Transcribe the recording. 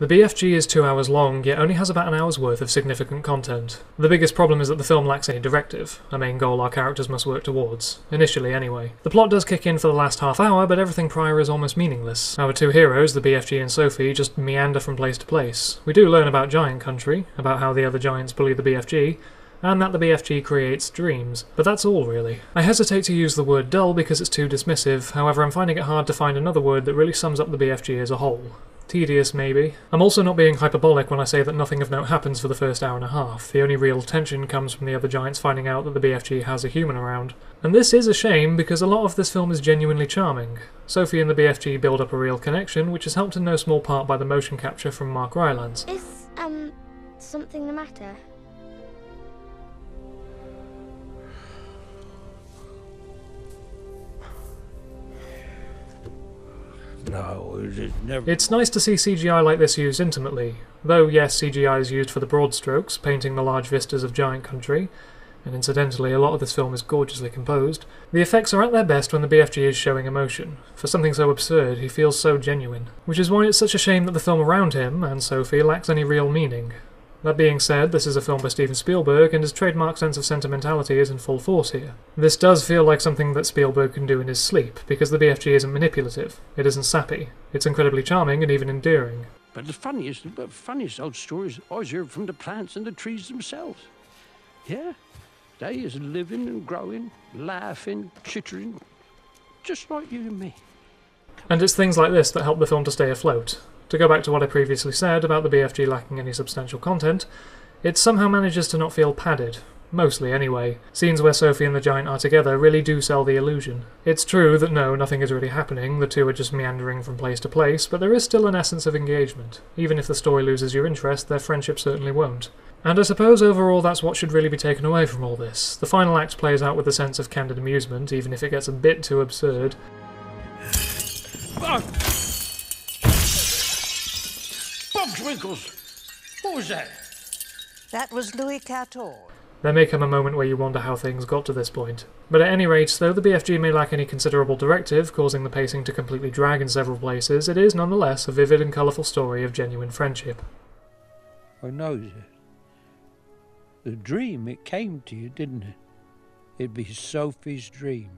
The BFG is 2 hours long, yet only has about an hour's worth of significant content. The biggest problem is that the film lacks any directive, a main goal our characters must work towards, initially anyway. The plot does kick in for the last half hour, but everything prior is almost meaningless. Our two heroes, the BFG and Sophie, just meander from place to place. We do learn about Giant Country, about how the other giants bully the BFG, and that the BFG creates dreams. But that's all, really. I hesitate to use the word dull because it's too dismissive, however I'm finding it hard to find another word that really sums up the BFG as a whole. Tedious, maybe. I'm also not being hyperbolic when I say that nothing of note happens for the first hour and a half. The only real tension comes from the other giants finding out that the BFG has a human around. And this is a shame, because a lot of this film is genuinely charming. Sophie and the BFG build up a real connection, which is helped in no small part by the motion capture from Mark Rylance. Is, something the matter? No, it's never... It's nice to see CGI like this used intimately, though yes, CGI is used for the broad strokes, painting the large vistas of Giant Country, and incidentally a lot of this film is gorgeously composed. The effects are at their best when the BFG is showing emotion. For something so absurd, he feels so genuine. Which is why it's such a shame that the film around him, and Sophie, lacks any real meaning. That being said, this is a film by Steven Spielberg, and his trademark sense of sentimentality is in full force here. This does feel like something that Spielberg can do in his sleep, because the BFG isn't manipulative, it isn't sappy, it's incredibly charming and even endearing. But the funniest old stories I always hear from the plants and the trees themselves. Yeah, they is living and growing, laughing, chittering, just like you and me. And it's things like this that help the film to stay afloat. To go back to what I previously said about the BFG lacking any substantial content, it somehow manages to not feel padded. Mostly, anyway. Scenes where Sophie and the giant are together really do sell the illusion. It's true that no, nothing is really happening, the two are just meandering from place to place, but there is still an essence of engagement. Even if the story loses your interest, their friendship certainly won't. And I suppose overall that's what should really be taken away from all this. The final act plays out with a sense of candid amusement, even if it gets a bit too absurd. Bob Twinkles! What was that? That was Louis XIV. There may come a moment where you wonder how things got to this point. But at any rate, though the BFG may lack any considerable directive, causing the pacing to completely drag in several places, it is nonetheless a vivid and colourful story of genuine friendship. I know that. The dream, it came to you, didn't it? It'd be Sophie's dream.